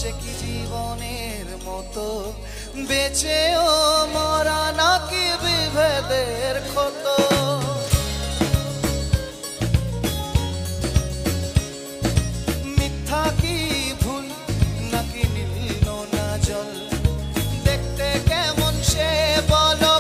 সে কি জীবনের মতো বেঁচেও মরা নাকি বিভেদের ক্ষত মিথ্যা কি ভুল নাকি নীল না জল দেখতে কেমন সে বলো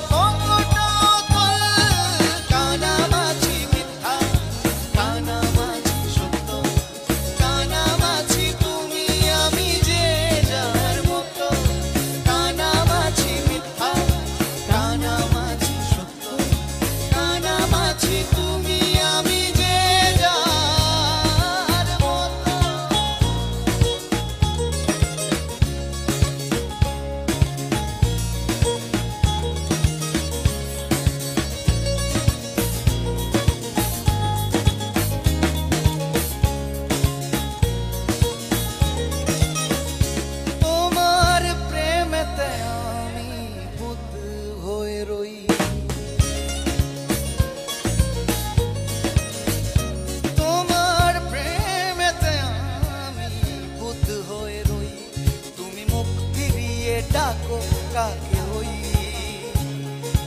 ডাকো কাকে ওই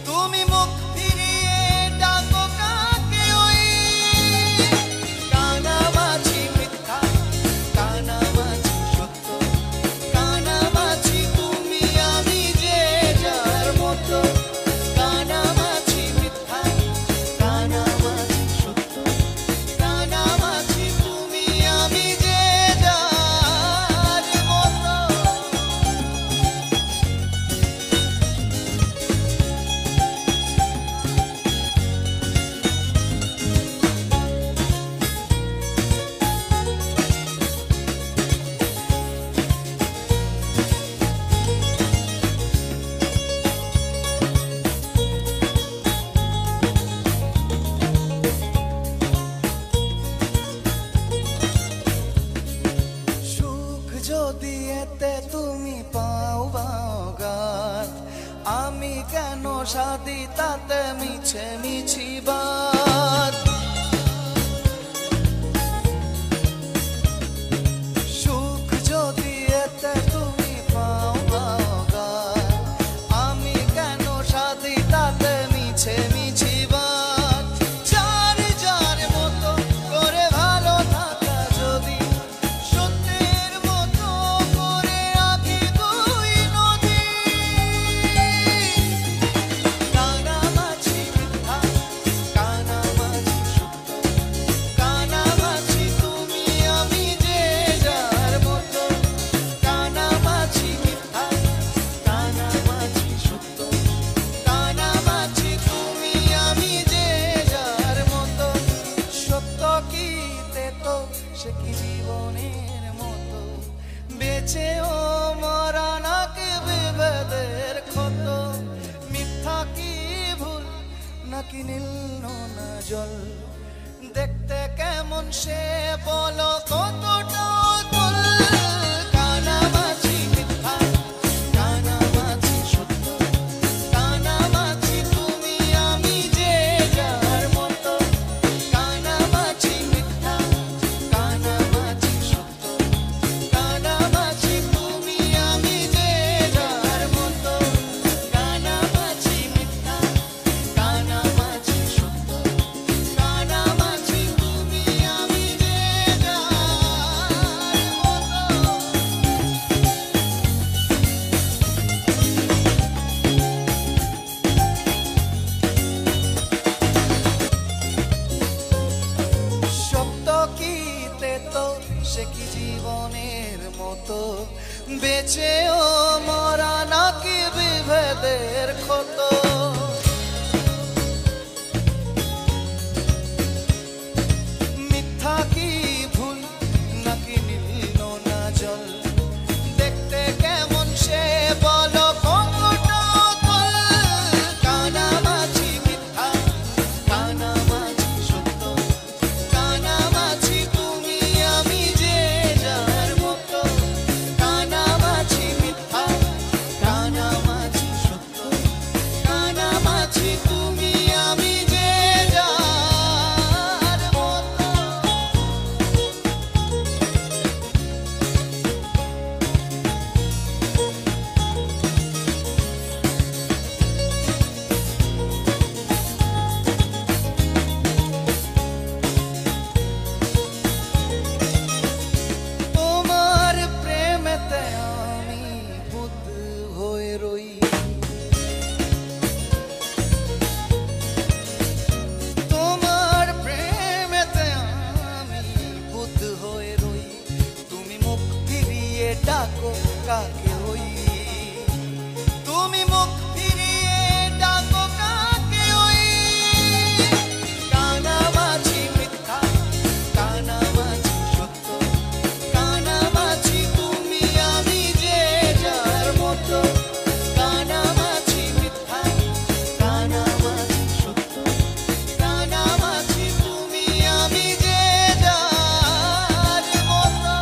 তুমি মুখ ফিরিয়ে ডাকো কাকে ওই কানামাছি মিথ্যা কানামাছি সত্য কানামাছি তুমি আমি যে যার মতো কানামাছি মিথ্যা কানামাছি সত্য কানামাছি তুমি আমি যে যদি এতে তুমি পাও বাগাত আমি কেন সাদি তাতে মিছে মিছি বাত সুখ যদি এতে তুমি পাও বাগাত আমি কেন সাদি তাতে মিছে মিছি বাত যার যার মতো করে ভালো থাকা যদি সে কি জীবনের মতো বেঁচেও মরা নাকি বিভেদের ক্ষত মিথ্যা কি ভুল নাকি নীল না জল দেখতে কেমন সে বলো কতটা কানামাছি মিথ্যা কানামাছি সত্য কানামাছি তুমি আমি যে যার মতো কানামাছি মিথ্যা কানামাছি সত্য কানামাছি তুমি আমি যে যার মতো কানামাছি মিথ্যা কানামাছি সত্য কানামাছি তুমি আমি যে সে কি জীবনের মতো বেঁচেও মরা নাকি বিভেদের ক্ষত মিথ্যা কি ভুল নাকি নীল না জল দেখতে কেমন সে বলো কানামাছি মিথ্যা কানামাছি সত্য কানামাছি তুমি আমি যে যার মতো কানামাছি মিথ্যা কানামাছি সত্য কাকে ওই তুমি মুখ ফিরিয়ে ডাকো কাকে ওই কানামাছি মিথ্যা কানামাছি সত্য কানামাছি তুমি আমি যে যার মতো কানামাছি মিথ্যা কানামাছি সত্য কানামাছি তুমি আমি যে যার মতো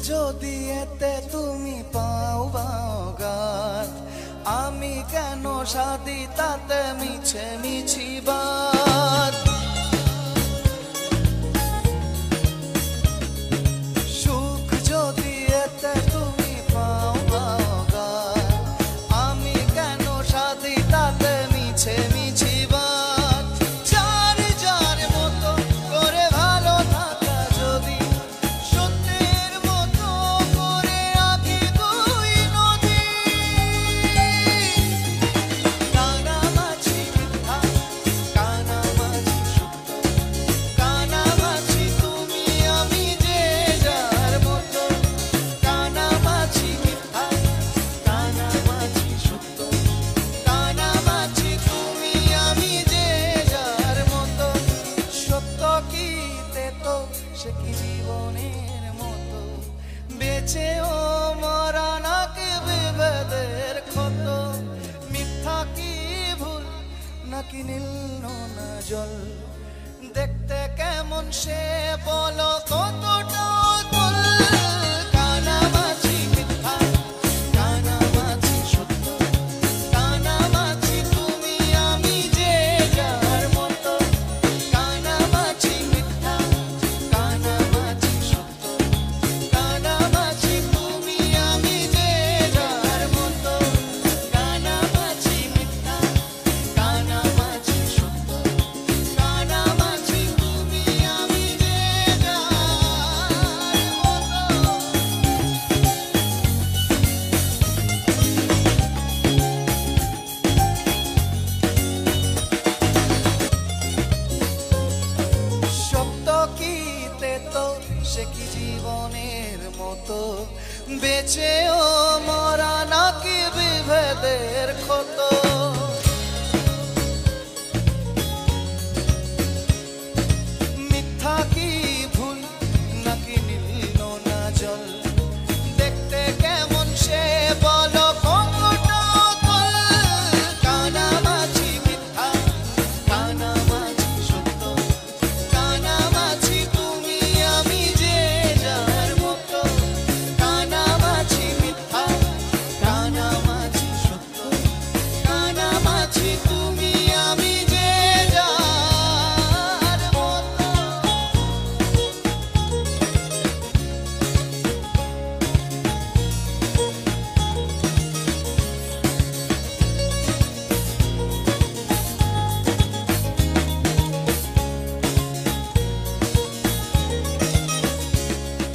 যদি এতে তুমি পাও বাগাত আমি কেন সাদি তাতে মিছে মিছি বাত সুখ যদি এতে তুমি পাও বাগাত আমি কেন সাদি তাতে মিছে মিছি বাত যার যার মতো করে ভালো থাকা যদি সে কি জীবনের মতো বেঁচেও মরা নাকি বিভেদের ক্ষত মিথ্যা কি ভুল নাকি নীল নোনা জল দেখতে কেমন সে বলো কতটা অতল কানামাছি মিথ্যা কানামাছি সত্য কানামাছি তুমি আমি যে যার মতো কানামাছি মিথ্যা কানামাছি সত্য কানামাছি তুমি আমি যে যার মতো কানামাছি মিথ্যা কানামাছি সত্য কানামাছি তুমি আমি যে সে কি জীবনের মতো বেঁচেও মরা নাকি বিভেদের ক্ষত মিথ্যা কি ভুল নাকি নীল নোনা জল দেখতে কেমন সে বলো কতটা অতল কানামাছি মিথ্যা কানামাছি সত্য কানামাছি তুমি আমি যে যার মতো কানামাছি মিথ্যা কানামাছি সত্য কানামাছি তুমি আমি যে যার মতো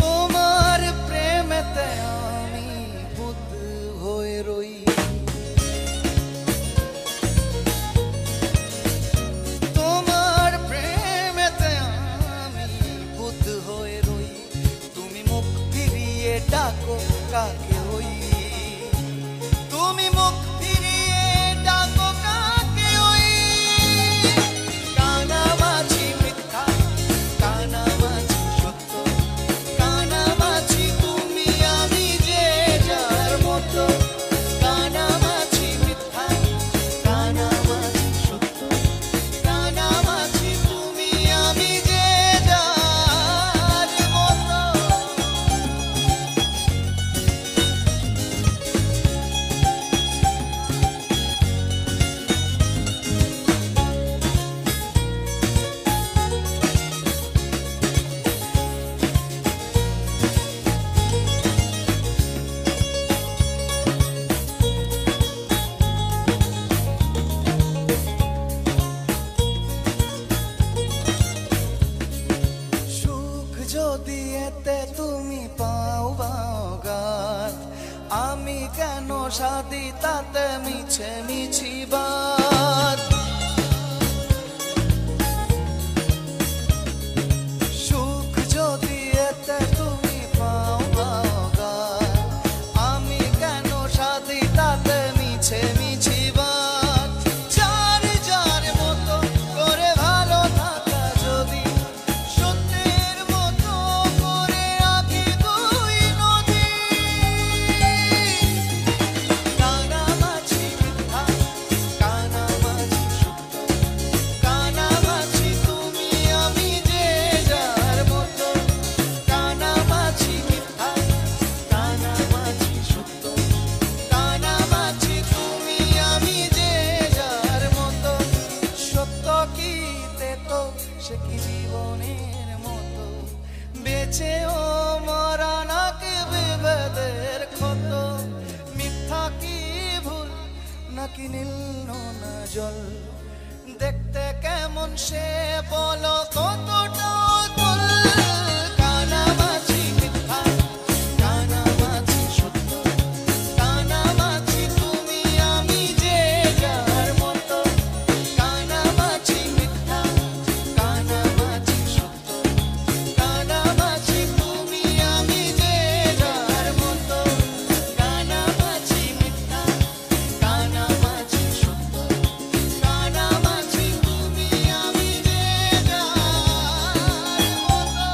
তোমার প্রেমেতে আমি বুদ্ধ হয়ে রই তোমার প্রেমেতে আমি বুদ্ধ হয়ে রই তুমি মুখ ফিরিয়ে ডাকো কাকে ওই তুমি মুখ ফিরিয়ে ডাকো কাকে ওই কানামাছি মিথ্যা কানামাছি সত্য কানামাছি তুমি আমি যে যার মতো কানামাছি মিথ্যা কানামাছি সত্য কানামাছি তুমি আমি যে যার মতো চিনতে তুমি পাও বাগাত, আমি কেন সাদি তাতে মিছে মিছি বাদ। সুখ যদি এতে তুমি পাও বাগাত, আমি কেন সাদি তাতে মিছে মিছি বাদ। যার যার মতো করে ভালো থাকা যদি সত্যের মতো করে আঁকি দুই নদী। কানামাছি মিথ্যা, কানামাছি সত্য, কানামাছি তুমি আমি যে যার মতো। কানামাছি মিথ্যা, কানামাছি সত্য, কানামাছি তুমি আমি যে যার মতো। সত্য কি তেতো সে কি জীবনের মতো, বেঁচেও মরা নাকি বিভেদের ক্ষত। মিথ্যা কি ভুল নাকি নীল নোনা জল, দেখতে কেমন সে বলো কতটা অতল। কানামাছি মিথ্যা, কানামাছি সত্য, কানামাছি তুমি আমি যে যার মতো। কানামাছি মিথ্যা, কানামাছি সত্য, কানামাছি তুমি আমি যে যার মতো। কানামাছি মিথ্যা, কানামাছি সত্য, কানামাছি তুমি আমি যে যার মতো।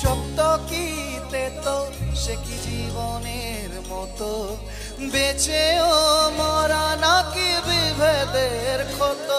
সত্য কি তেতো সে কি জীবনের মতো, বেঁচেও মরা নাকি বিভেদের ক্ষত।